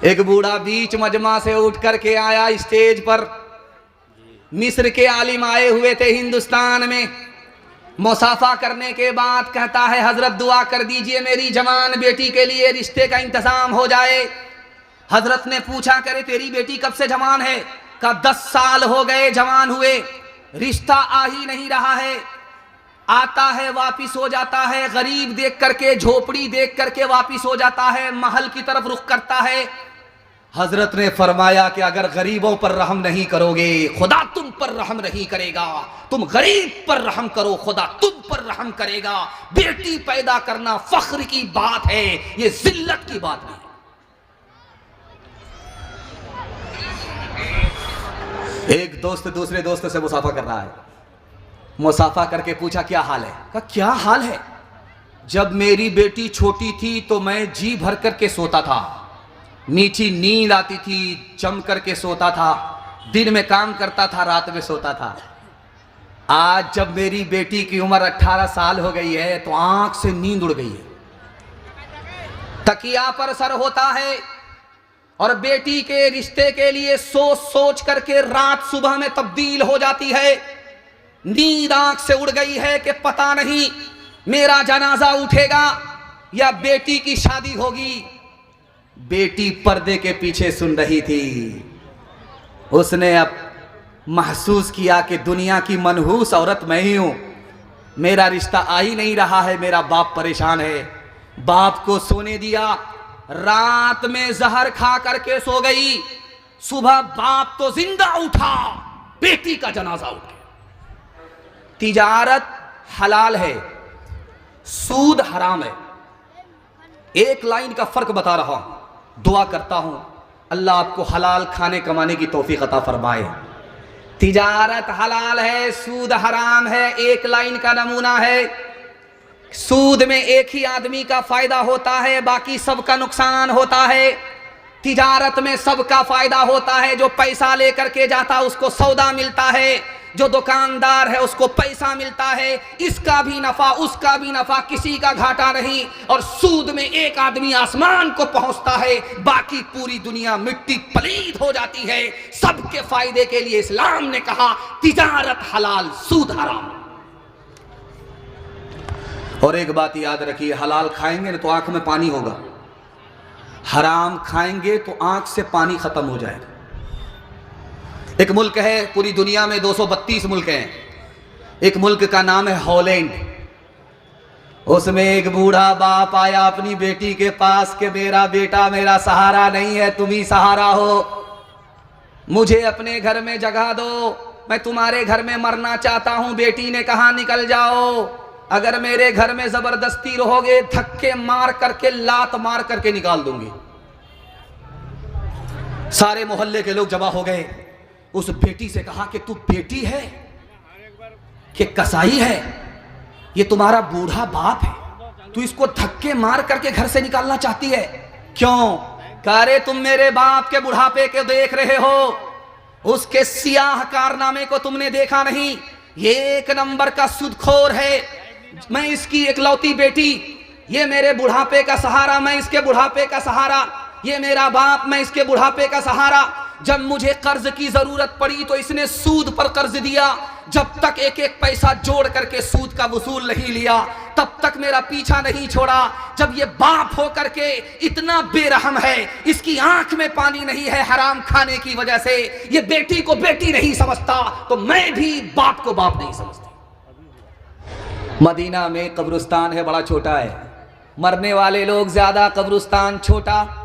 एक बूढ़ा बीच मजमा से उठ करके आया स्टेज पर। मिस्र के आलिम आए हुए थे हिंदुस्तान में। मुसाफा करने के बाद कहता है, हजरत दुआ कर दीजिए मेरी जवान बेटी के लिए, रिश्ते का इंतजाम हो जाए। हजरत ने पूछा, करे तेरी बेटी कब से जवान है? का 10 साल हो गए जवान हुए, रिश्ता आ ही नहीं रहा है। आता है वापिस हो जाता है, गरीब देख करके, झोपड़ी देख करके वापिस हो जाता है, महल की तरफ रुख करता है। हजरत ने फरमाया कि अगर गरीबों पर रहम नहीं करोगे, खुदा तुम पर रहम नहीं करेगा। तुम गरीब पर रहम करो, खुदा तुम पर रहम करेगा। बेटी पैदा करना फख्र की बात है, ये जिल्लत की बात नहीं। एक दोस्त दूसरे दोस्त से मुसाफा कर रहा है। मुसाफा करके पूछा, क्या हाल है? कहा, क्या हाल है? जब मेरी बेटी छोटी थी तो मैं जी भर करके सोता था, मीठी नींद आती थी, जम करके सोता था, दिन में काम करता था, रात में सोता था। आज जब मेरी बेटी की उम्र 18 साल हो गई है तो आंख से नींद उड़ गई है, तकिया पर सर होता है और बेटी के रिश्ते के लिए सोच सोच करके रात सुबह में तब्दील हो जाती है। नींद आंख से उड़ गई है कि पता नहीं मेरा जनाजा उठेगा या बेटी की शादी होगी। बेटी पर्दे के पीछे सुन रही थी। उसने अब महसूस किया कि दुनिया की मनहूस औरत मैं ही हूं, मेरा रिश्ता आ ही नहीं रहा है, मेरा बाप परेशान है। बाप को सोने दिया, रात में जहर खा करके सो गई। सुबह बाप तो जिंदा उठा, बेटी का जनाजा उठ गया। तिजारत हलाल है, सूद हराम है। एक लाइन का फर्क बता रहा हूं। दुआ करता हूं अल्लाह आपको हलाल खाने कमाने की तौफीक अता फरमाए। तिजारत हलाल है, सूद हराम है। एक लाइन का नमूना है। सूद में एक ही आदमी का फायदा होता है, बाकी सबका नुकसान होता है। तिजारत में सबका फायदा होता है। जो पैसा लेकर के जाता उसको सौदा मिलता है, जो दुकानदार है उसको पैसा मिलता है। इसका भी नफा उसका भी नफा, किसी का घाटा नहीं। और सूद में एक आदमी आसमान को पहुंचता है, बाकी पूरी दुनिया मिट्टी पलीद हो जाती है। सबके फायदे के लिए इस्लाम ने कहा तिजारत हलाल, सूद हराम। और एक बात याद रखिए, हलाल खाएंगे ना तो आंख में पानी होगा, हराम खाएंगे तो आंख से पानी खत्म हो जाएगा। एक मुल्क है, पूरी दुनिया में 232 मुल्क हैं। एक मुल्क का नाम है हॉलैंड। उसमें एक बूढ़ा बाप आया अपनी बेटी के पास कि मेरा बेटा मेरा सहारा नहीं है, तुम ही सहारा हो, मुझे अपने घर में जगह दो, मैं तुम्हारे घर में मरना चाहता हूं। बेटी ने कहा, निकल जाओ, अगर मेरे घर में जबरदस्ती रहोगे धक्के मार करके, लात मार करके निकाल दूंगी। सारे मोहल्ले के लोग जमा हो गए। उस बेटी से कहा कि तू बेटी है कि कसाई है? ये तुम्हारा बूढ़ा बाप है, तू इसको धक्के मार करके घर से निकालना चाहती है? क्यों? कह रहे तुम मेरे बाप के बुढ़ापे के देख रहे हो, उसके सियाह कारनामे को तुमने देखा नहीं। ये एक नंबर का सुदखोर है, मैं इसकी इकलौती बेटी, ये मेरे बुढ़ापे का सहारा, मैं इसके बुढ़ापे का सहारा, ये मेरा बाप, मैं इसके बुढ़ापे का सहारा। जब मुझे कर्ज की जरूरत पड़ी तो इसने सूद पर कर्ज दिया, जब तक एक एक पैसा जोड़ करके सूद का वसूल नहीं लिया तब तक मेरा पीछा नहीं छोड़ा। जब ये बाप हो करके इतना बेरहम है, इसकी आंख में पानी नहीं है हराम खाने की वजह से, ये बेटी को बेटी नहीं समझता, तो मैं भी बाप को बाप नहीं समझती। मदीना में कब्रिस्तान है, बड़ा छोटा है, मरने वाले लोग ज्यादा, कब्रिस्तान छोटा।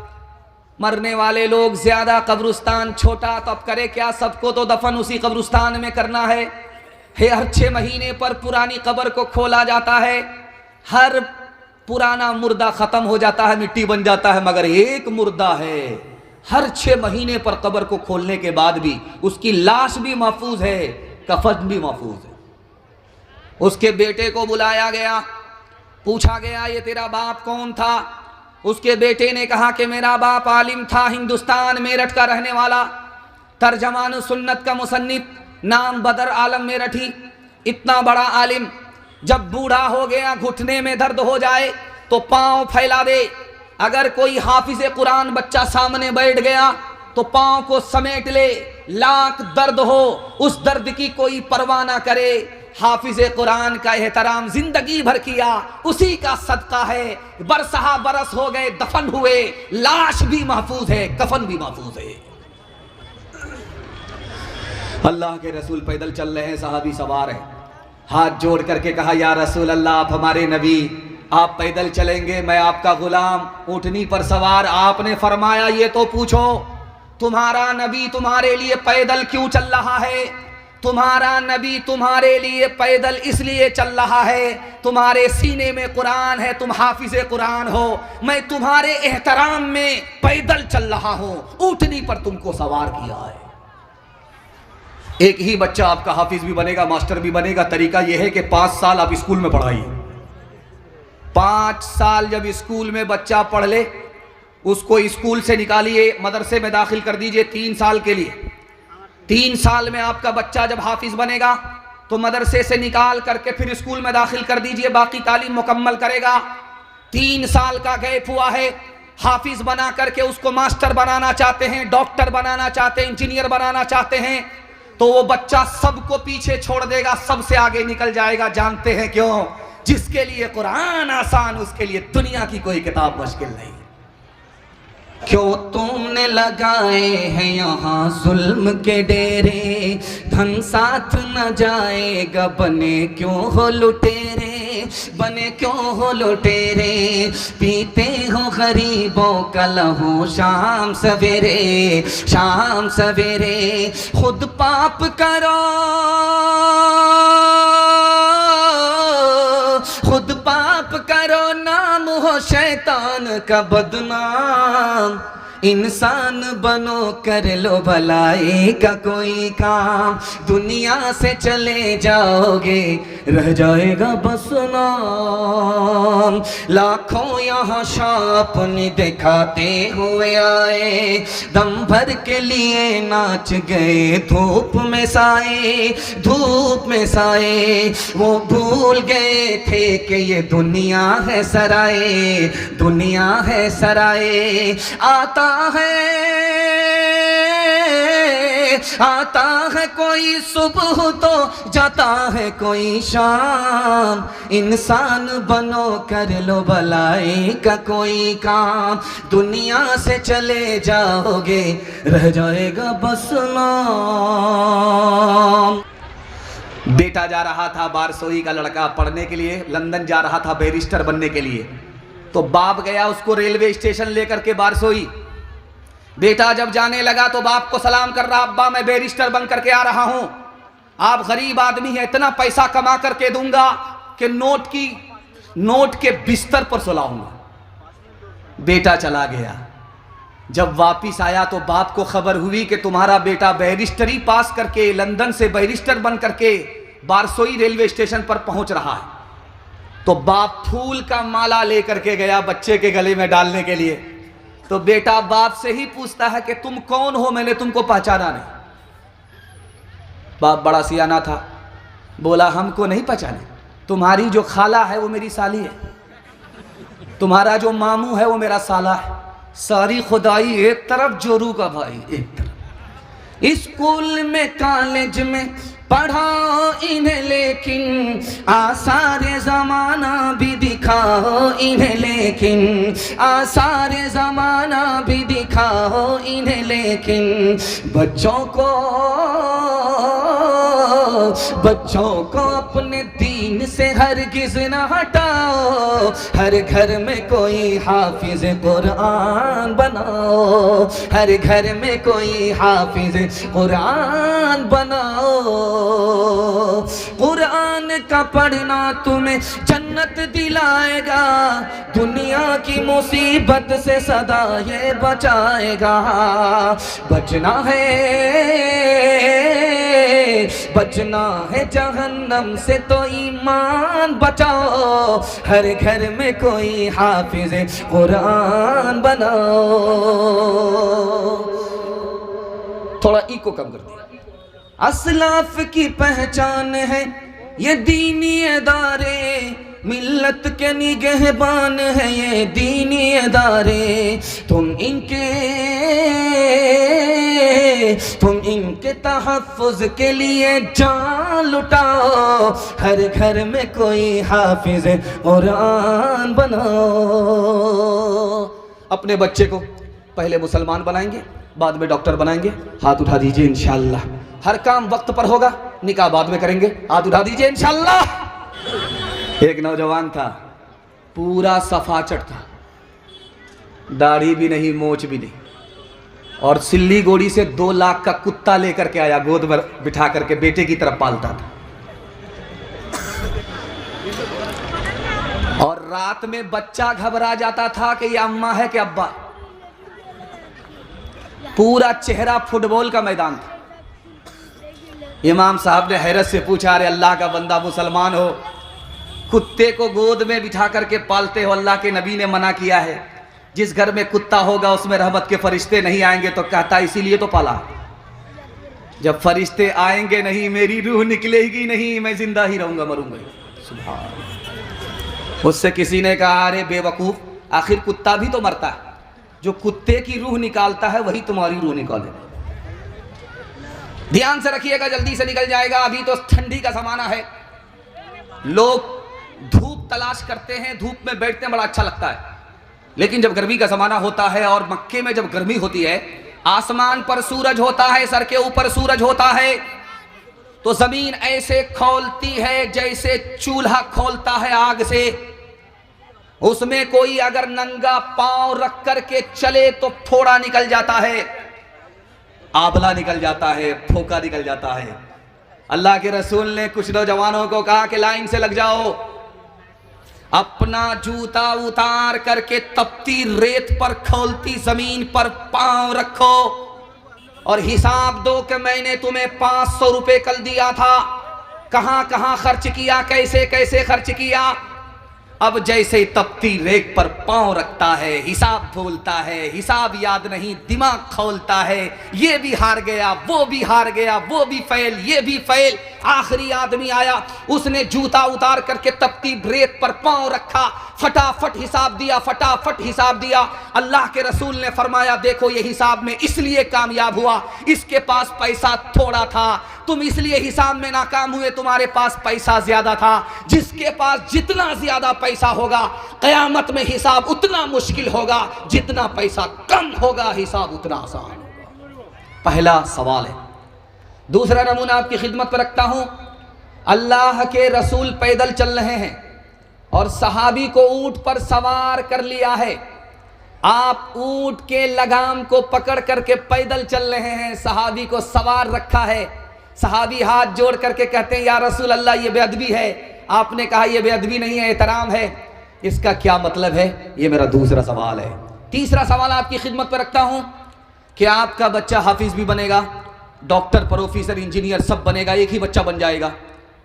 मरने वाले लोग ज्यादा, कब्रिस्तान छोटा। तो अब करे क्या, सबको तो दफन उसी कब्रिस्तान में करना है। हर 6 महीने पर पुरानी कब्र को खोला जाता है, हर पुराना मुर्दा खत्म हो जाता है, मिट्टी बन जाता है, मगर एक मुर्दा है, हर 6 महीने पर कब्र को खोलने के बाद भी उसकी लाश भी महफूज है, कफन भी महफूज है। उसके बेटे को बुलाया गया, पूछा गया ये तेरा बाप कौन था? उसके बेटे ने कहा कि मेरा बाप आलिम था, हिंदुस्तान मेरठ का रहने वाला, तर्जमान सुन्नत का मुसन्निफ, नाम बदर आलम मेरठी। इतना बड़ा आलिम जब बूढ़ा हो गया, घुटने में दर्द हो जाए तो पांव फैला दे, अगर कोई हाफिज कुरान बच्चा सामने बैठ गया तो पांव को समेट ले, लाख दर्द हो, उस दर्द की कोई परवाह ना करे। हाफिज कुरान का एहतराम जिंदगी भर किया, उसी का सदका है। बरसहा बरस हो गए, दफन हुए, लाश भी महफूज है, कफन भी महफूज है। अल्लाह के रसूल पैदल चल रहे हैं, सहाबी सवार हैं। हाथ जोड़ करके कहा, या रसूल अल्लाह, आप हमारे नबी, आप पैदल चलेंगे, मैं आपका गुलाम ऊँटनी पर सवार। आपने फरमाया, ये तो पूछो, तुम्हारा नबी तुम्हारे लिए पैदल क्यों चल रहा है? तुम्हारा नबी तुम्हारे लिए पैदल इसलिए चल रहा है, तुम्हारे सीने में कुरान है, तुम हाफिज़े कुरान हो। मैं तुम्हारे एहतराम में पैदल चल रहा हूं, ऊँटनी पर तुमको सवार किया है। एक ही बच्चा आपका हाफिज भी बनेगा, मास्टर भी बनेगा। तरीका यह है कि 5 साल आप स्कूल में पढ़ाइए। 5 साल जब स्कूल में बच्चा पढ़ ले, उसको स्कूल से निकालिए, मदरसे में दाखिल कर दीजिए 3 साल के लिए। 3 साल में आपका बच्चा जब हाफिज बनेगा तो मदरसे से निकाल करके फिर स्कूल में दाखिल कर दीजिए, बाकी तालीम मुकम्मल करेगा। 3 साल का गैप हुआ है, हाफिज बना करके उसको मास्टर बनाना चाहते हैं, डॉक्टर बनाना चाहते हैं, इंजीनियर बनाना चाहते हैं, तो वो बच्चा सबको पीछे छोड़ देगा, सबसे आगे निकल जाएगा। जानते हैं क्यों? जिसके लिए कुरान आसान, उसके लिए दुनिया की कोई किताब मुश्किल नहीं। क्यों तुमने लगाए हैं यहाँ जुल्म के डेरे, धन साथ न जाएगा, बने क्यों हो लुटेरे, बने क्यों हो लुटेरे, पीते हो गरीबों का लहू शाम सवेरे, शाम सवेरे। खुद पाप करो, खुद पाप करो, नाम हो शैतान का बदनाम। इंसान बनो, कर लो भलाई का कोई काम, दुनिया से चले जाओगे, रह जाएगा बस नाम। लाखों यहाँ शापनी दिखाते हुए आए, दम भर के लिए नाच गए धूप में साए, धूप में साए। वो भूल गए थे कि ये दुनिया है सराए, दुनिया है सराए। आता है कोई सुबह तो जाता है कोई शाम। इंसान बनो, कर लो भलाई का कोई काम, दुनिया से चले जाओगे, रह जाएगा बस नाम। बेटा जा रहा था, बारसोई का लड़का, पढ़ने के लिए लंदन जा रहा था, बैरिस्टर बनने के लिए। तो बाप गया उसको रेलवे स्टेशन लेकर के बारसोई। बेटा जब जाने लगा तो बाप को सलाम कर रहा, अब्बा मैं बैरिस्टर बन करके आ रहा हूं, आप गरीब आदमी हैं, इतना पैसा कमा करके दूंगा कि नोट के बिस्तर पर सुलाऊंगा। बेटा चला गया। जब वापिस आया तो बाप को खबर हुई कि तुम्हारा बेटा बैरिस्टरी पास करके लंदन से बैरिस्टर बन करके बारसोई रेलवे स्टेशन पर पहुंच रहा है। तो बाप फूल का माला लेकर के गया बच्चे के गले में डालने के लिए। तो बेटा बाप से ही पूछता है कि तुम कौन हो, मैंने तुमको पहचाना नहीं। बाप बड़ा सियाना था, बोला हमको नहीं पहचाने, तुम्हारी जो खाला है वो मेरी साली है, तुम्हारा जो मामू है वो मेरा साला है। सारी खुदाई एक तरफ, जोरू का भाई एक तरफ। स्कूल में कॉलेज में पढ़ाओ इन्हें, लेकिन आसार ज़माना भी दिखाओ इन्हें, लेकिन आसार ज़माना भी दिखाओ इन्हें, लेकिन बच्चों को अपने दीन से हरगिज़ न हटाओ। हर घर में कोई हाफिज कुरान बनाओ, हर घर में कोई हाफिज कुरान बनाओ। कुरान का पढ़ना तुम्हें जन्नत दिलाएगा, दुनिया की मुसीबत से सदा ये बचाएगा। बचना है जहन्नम से तो ईमान बचाओ। हर घर में कोई हाफिज कुरान बनाओ। थोड़ा इको कम कर दिया। असलाफ की पहचान है ये दीनी अदारे, मिल्लत के निगहबान है ये दीनी अदारे, तुम इनके तहफ़्फ़ुज़ के लिए जान लुटाओ, हर घर में कोई हाफिज़ कुरान बनाओ। अपने बच्चे को पहले मुसलमान बनाएंगे, बाद में डॉक्टर बनाएंगे, हाथ उठा दीजिए इंशाअल्लाह। हर काम वक्त पर होगा, निकाह बाद में करेंगे, हाथ उठा दीजिए इंशाअल्लाह। एक नौजवान था, पूरा सफाचट था, दाढ़ी भी नहीं, मोछ भी नहीं, और सिल्ली गोड़ी से 2 लाख का कुत्ता लेकर के आया, गोद में बिठा करके बेटे की तरफ पालता था। और रात में बच्चा घबरा जाता था कि ये अम्मा है कि अब्बा। पूरा चेहरा फुटबॉल का मैदान था। इमाम साहब ने हैरत से पूछा, अरे अल्लाह का बंदा, मुसलमान हो, कुत्ते को गोद में बिठा करके पालते हो? अल्लाह के नबी ने मना किया है, जिस घर में कुत्ता होगा उसमें रहमत के फरिश्ते नहीं आएंगे। तो कहता इसीलिए तो पाला, जब फरिश्ते आएंगे नहीं मेरी रूह निकलेगी नहीं, मैं जिंदा ही रहूंगा, मरूंगा। सुभान। उससे किसी ने कहा, अरे बेवकूफ, आखिर कुत्ता भी तो मरता है, जो कुत्ते की रूह निकालता है वही तुम्हारी रूह निकालेगा। ध्यान से रखिएगा, जल्दी से निकल जाएगा। अभी तो ठंडी का जमाना है, लोग धूप तलाश करते हैं, धूप में बैठते हैं, बड़ा अच्छा लगता है। लेकिन जब गर्मी का जमाना होता है, और मक्के में जब गर्मी होती है, आसमान पर सूरज होता है, सर के ऊपर सूरज होता है, तो जमीन ऐसे खौलती है जैसे चूल्हा खौलता है आग से। उसमें कोई अगर नंगा पांव रख करके चले तो फोड़ा निकल जाता है, आबला निकल जाता है, फोका निकल जाता है। अल्लाह के रसूल ने कुछ नौजवानों को कहा कि लाइन से लग जाओ, अपना जूता उतार करके तपती रेत पर खौलती जमीन पर पांव रखो और हिसाब दो कि मैंने तुम्हें 500 रुपए कल दिया था, कहां कहां खर्च किया, कैसे कैसे खर्च किया। अब जैसे तपती रेत पर पांव रखता है, हिसाब भूलता है, हिसाब याद नहीं, दिमाग खोलता है, ये भी हार गया, वो भी हार गया, वो भी फेल, ये भी फेल। आखिरी आदमी आया, उसने जूता उतार करके तपती रेत पर पांव रखा, फटाफट हिसाब दिया, फटाफट हिसाब दिया। अल्लाह के रसूल ने फरमाया, देखो ये हिसाब में इसलिए कामयाब हुआ, इसके पास पैसा थोड़ा था, तुम इसलिए हिसाब में नाकाम हुए, तुम्हारे पास पैसा ज्यादा था। जिसके पास जितना ज्यादा पैसा होगा, कयामत में हिसाब उतना मुश्किल होगा, जितना पैसा कम होगा हिसाब उतना आसान होगा। पहला सवाल है। दूसरा नमूना आपकी खिदमत पर रखता हूं। अल्लाह के रसूल पैदल चल रहे हैं और सहाबी को ऊंट पर सवार कर लिया है। आप ऊंट के लगाम को पकड़ करके पैदल चल रहे हैं, सहाबी को सवार रखा है। सहाबी हाथ जोड़ करके कहते हैं, या रसूल अल्लाह ये बेअदबी है। आपने कहा ये बेअदबी नहीं है, एहतराम है। इसका क्या मतलब है? ये मेरा दूसरा सवाल है। तीसरा सवाल आपकी खिदमत पर रखता हूं कि आपका बच्चा हाफिज भी बनेगा, डॉक्टर, प्रोफेसर, इंजीनियर सब बनेगा, एक ही बच्चा बन जाएगा।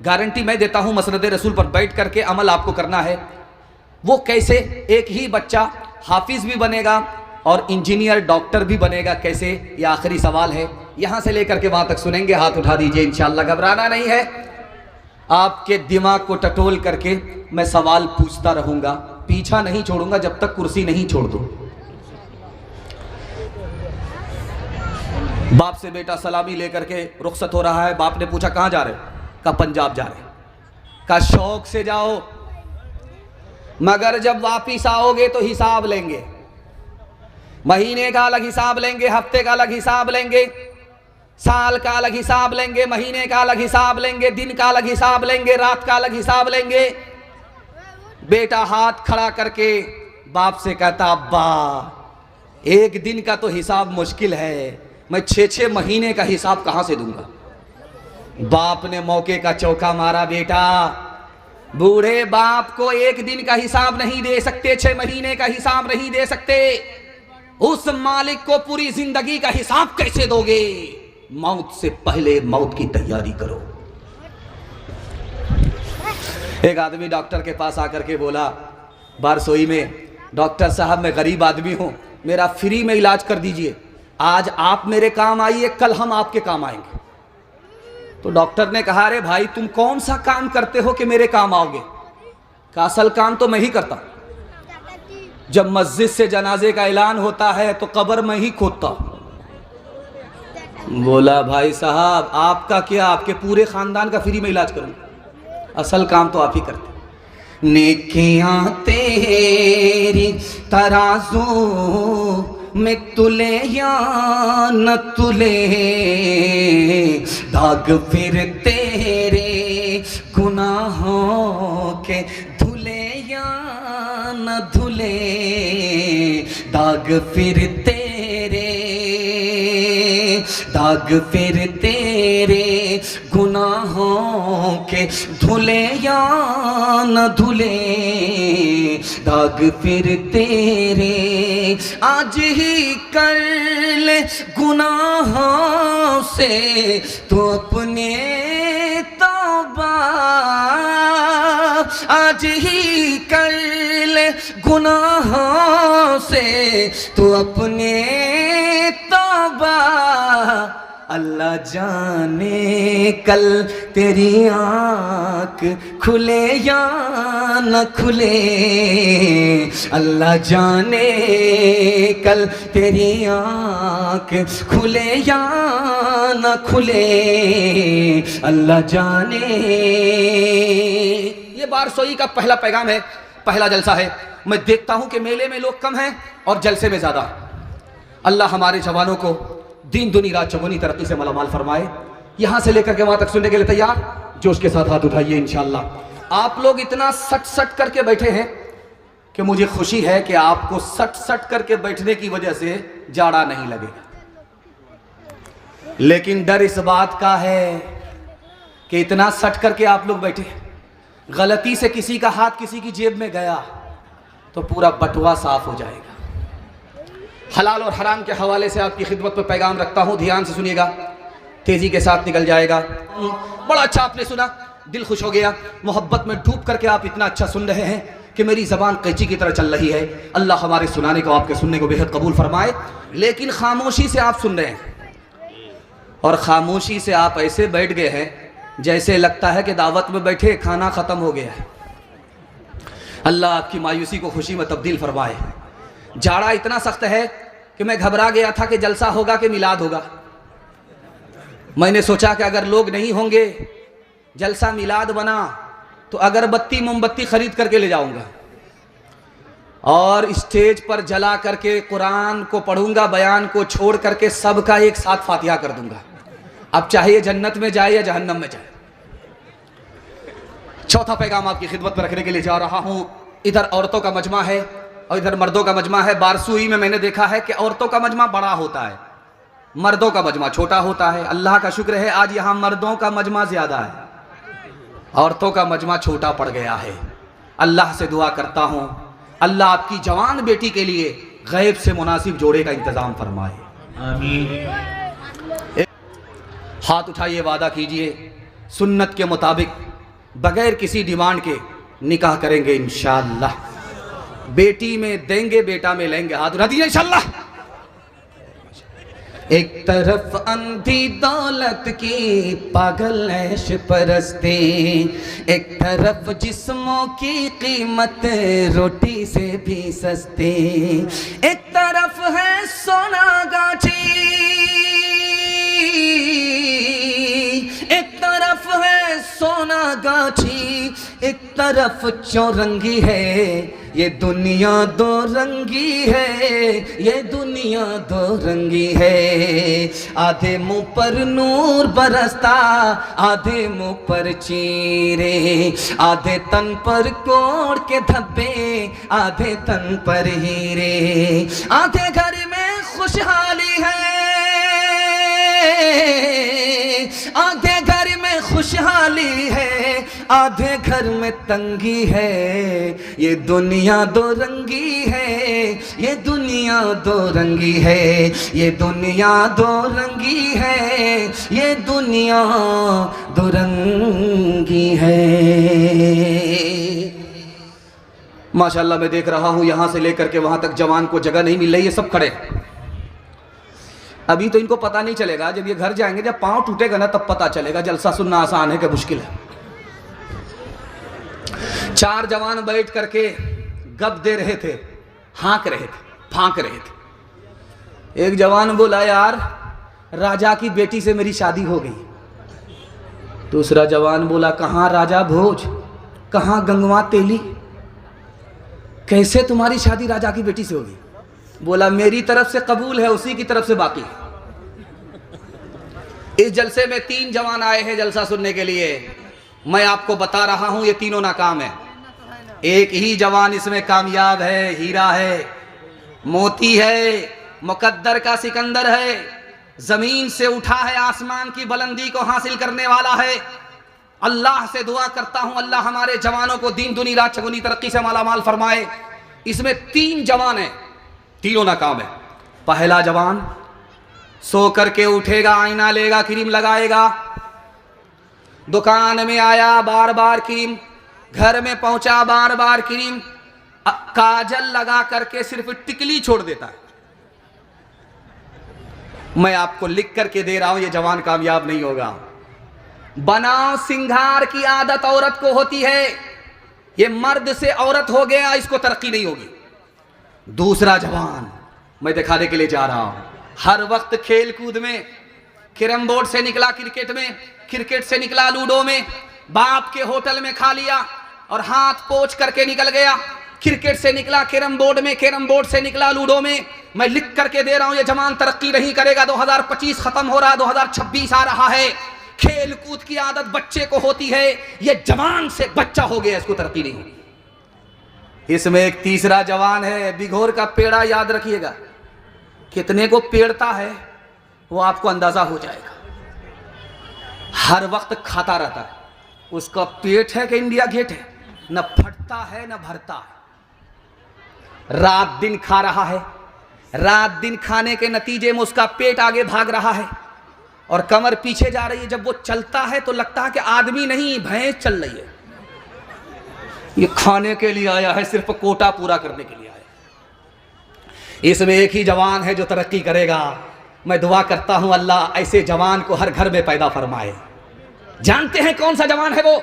गारंटी मैं देता हूं, मसनद रसूल पर बैठ करके अमल आपको करना है। वो कैसे? एक ही बच्चा हाफिज भी बनेगा और इंजीनियर, डॉक्टर भी बनेगा, कैसे? ये आखिरी सवाल है। यहां से लेकर के वहां तक सुनेंगे, हाथ उठा दीजिए इंशाअल्लाह, घबराना नहीं है। आपके दिमाग को टटोल करके मैं सवाल पूछता रहूंगा, पीछा नहीं छोड़ूंगा जब तक कुर्सी नहीं छोड़ दूं। बाप से बेटा सलामी लेकर के रुखसत हो रहा है। बाप ने पूछा कहां जा रहे? का पंजाब जा रहे। का शौक से जाओ, मगर जब वापिस आओगे तो हिसाब लेंगे, महीने का अलग हिसाब लेंगे, हफ्ते का अलग हिसाब लेंगे, साल का अलग हिसाब लेंगे, महीने का अलग हिसाब लेंगे, दिन का अलग हिसाब लेंगे, रात का अलग हिसाब लेंगे। बेटा हाथ खड़ा करके बाप से कहता, अब्बा एक दिन का तो हिसाब मुश्किल है, मैं 6-6 महीने का हिसाब कहां से दूंगा। बाप ने मौके का चौका मारा, बेटा बूढ़े बाप को एक दिन का हिसाब नहीं दे सकते, 6 महीने का हिसाब नहीं दे सकते, उस मालिक को पूरी जिंदगी का हिसाब कैसे दोगे? मौत से पहले मौत की तैयारी करो। एक आदमी डॉक्टर के पास आकर के बोला बारसोई में, डॉक्टर साहब मैं गरीब आदमी हूं, मेरा फ्री में इलाज कर दीजिए, आज आप मेरे काम आइए, कल हम आपके काम आएंगे। तो डॉक्टर ने कहा, अरे भाई तुम कौन सा काम करते हो कि मेरे काम आओगे? का असल काम तो मैं ही करता हूं। जब मस्जिद से जनाजे का ऐलान होता है तो कब्र में ही खोदता हूं। बोला भाई साहब आपका क्या, आपके पूरे खानदान का फ्री में इलाज करूंगा, असल काम तो आप ही करते। नेकियां तेरी तराजू में तुले या न तुले, दाग फिर तेरे गुनाहों के धुले या न धुले, दाग फिर तेरे, दाग फिर तेरे गुनाहों के धुले या न धुले, दाग फिर तेरे। आज ही कर ले गुनाहों से तो अपने तौबा, आज ही कर ले गुनाहों से तो अपने तौबा, अल्लाह जाने कल तेरी आँख खुले या न खुले, अल्लाह जाने कल तेरी आँख खुले या न खुले, अल्लाह जाने। ये बारसोई का पहला पैगाम है, पहला जलसा है। मैं देखता हूं कि मेले में लोग कम हैं और जलसे में ज्यादा। अल्लाह हमारे जवानों को दिन दुनी रात चौगुनी तरक्की से मालामाल फरमाए। यहां से लेकर के वहां तक सुनने के लिए तैयार, जोश के साथ हाथ उठाइए इंशाअल्लाह। आप लोग इतना सट सट करके बैठे हैं कि मुझे खुशी है कि आपको सट सट करके बैठने की वजह से जाड़ा नहीं लगेगा, लेकिन डर इस बात का है कि इतना सट करके आप लोग बैठे, गलती से किसी का हाथ किसी की जेब में गया तो पूरा बटुआ साफ हो जाएगा। हलाल और हराम के हवाले से आपकी खिदमत पर पैगाम रखता हूं, ध्यान से सुनिएगा, तेजी के साथ निकल जाएगा। बड़ा अच्छा आपने सुना, दिल खुश हो गया। मोहब्बत में डूब करके आप इतना अच्छा सुन रहे हैं कि मेरी जबान कैंची की तरह चल रही है। अल्लाह हमारे सुनाने को, आपके सुनने को बेहद कबूल फरमाए। लेकिन खामोशी से आप सुन रहे हैं और खामोशी से आप ऐसे बैठ गए हैं जैसे लगता है कि दावत में बैठे खाना खत्म हो गया है। अल्लाह आपकी मायूसी को खुशी में तब्दील फरमाए। जाड़ा इतना सख्त है कि मैं घबरा गया था कि जलसा होगा कि मिलाद होगा। मैंने सोचा कि अगर लोग नहीं होंगे, जलसा मिलाद बना तो अगरबत्ती मोमबत्ती खरीद करके ले जाऊंगा और स्टेज पर जला करके कुरान को पढ़ूंगा, बयान को छोड़ करके सबका एक साथ फातिहा कर दूंगा। अब चाहे ये जन्नत में जाए या जहन्नम में जाए। चौथा पैगाम आपकी खिदमत पर रखने के लिए जा रहा हूं। इधर औरतों का मजमा है और इधर मर्दों का मजमा है। बारसूई में मैंने देखा है कि औरतों का मजमा बड़ा होता है, मर्दों का मजमा छोटा होता है। अल्लाह का शुक्र है आज यहाँ मर्दों का मजमा ज्यादा है, औरतों का मजमा छोटा पड़ गया है। अल्लाह से दुआ करता हूँ अल्लाह आपकी जवान बेटी के लिए गैब से मुनासिब जोड़े का इंतजाम फरमाए, आमीन। हाथ उठाइए, वादा कीजिए सुन्नत के मुताबिक बगैर किसी डिमांड के निकाह करेंगे इंशाअल्लाह। बेटी में देंगे, बेटा में लेंगे। हाथ उठा दीजिए इंशाअल्लाह। एक तरफ अंधी दौलत की पागल ऐश परस्ती, एक तरफ जिस्मों की कीमत रोटी से भी सस्ती, एक तरफ है सोना गाछी, एक तरफ है सोना गाछी, एक तरफ चौरंगी है। ये दुनिया दो रंगी है, ये दुनिया दो रंगी है। आधे मुंह पर नूर बरसता, आधे मुंह पर चीरे, आधे तन पर कोड़ के धब्बे, आधे तन पर हीरे। आधे घर में खुशहाली है, आधे घर में खुशहाली है, आधे घर में तंगी है। ये दुनिया दो रंगी है, ये दुनिया दो रंगी है, ये दुनिया दो रंगी है, ये दुनिया दो रंगी है। माशाल्लाह मैं देख रहा हूँ यहाँ से लेकर के वहाँ तक जवान को जगह नहीं मिल रही है, सब खड़े। अभी तो इनको पता नहीं चलेगा, जब ये घर जाएंगे, जब पाँव टूटेगा ना तब पता चलेगा जलसा सुनना आसान है कि मुश्किल है। चार जवान बैठ करके गप दे रहे थे, हाँक रहे थे, फांक रहे थे। एक जवान बोला, यार राजा की बेटी से मेरी शादी हो गई। दूसरा जवान बोला, कहाँ राजा भोज, कहाँ गंगवा तेली, कैसे तुम्हारी शादी राजा की बेटी से होगी? बोला, मेरी तरफ से कबूल है, उसी की तरफ से बाकी। इस जलसे में 3 जवान आए हैं जलसा सुनने के लिए। मैं आपको बता रहा हूं ये तीनों नाकाम है। एक ही जवान इसमें कामयाब है, हीरा है, मोती है, मुकद्दर का सिकंदर है, जमीन से उठा है, आसमान की बुलंदी को हासिल करने वाला है। अल्लाह से दुआ करता हूं, अल्लाह हमारे जवानों को दीन दुनी रात चगुनी तरक्की से मालामाल फरमाए। इसमें 3 जवान हैं, तीनों नाकाम है। पहला जवान सो करके उठेगा, आईना लेगा, क्रीम लगाएगा, दुकान में आया बार बार क्रीम, घर में पहुंचा बार बार क्रीम, काजल लगा करके सिर्फ टिकली छोड़ देता है। मैं आपको लिख करके दे रहा हूं, ये जवान कामयाब नहीं होगा। बनाव सिंगार की आदत औरत को होती है, ये मर्द से औरत हो गया, इसको तरक्की नहीं होगी। दूसरा जवान मैं दिखाने के लिए जा रहा हूं, हर वक्त खेल कूद में, कैरम बोर्ड से निकला क्रिकेट में, क्रिकेट से निकला लूडो में, बाप के होटल में खा लिया और हाथ पोंछ करके निकल गया। क्रिकेट से निकला कैरम बोर्ड में, कैरम बोर्ड से निकला लूडो में। मैं लिख करके दे रहा हूं, ये जवान तरक्की नहीं करेगा। 2025 खत्म हो रहा, 2026 आ रहा है। खेल कूद की आदत बच्चे को होती है, ये जवान से बच्चा हो गया, इसको तरक्की नहीं होगी। इसमें एक तीसरा जवान है, बिघोर का पेड़ा याद रखिएगा, कितने को पेड़ता है वो आपको अंदाजा हो जाएगा। हर वक्त खाता रहता है, उसका पेट है कि इंडिया गेट है, न फटता है न भरता है। रात दिन खा रहा है, रात दिन खाने के नतीजे में उसका पेट आगे भाग रहा है और कमर पीछे जा रही है। जब वो चलता है तो लगता है कि आदमी नहीं, भैंस चल रही है। ये खाने के लिए आया है, सिर्फ कोटा पूरा करने के लिए आया है। इसमें एक ही जवान है जो तरक्की करेगा। मैं दुआ करता हूं, अल्लाह ऐसे जवान को हर घर में पैदा फरमाए। जानते हैं कौन सा जवान है वो?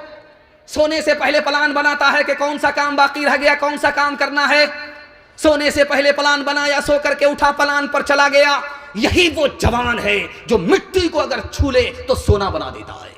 सोने से पहले प्लान बनाता है कि कौन सा काम बाकी रह गया, कौन सा काम करना है। सोने से पहले प्लान बनाया, सो करके उठा, प्लान पर चला गया। यही वो जवान है जो मिट्टी को अगर छू ले तो सोना बना देता है।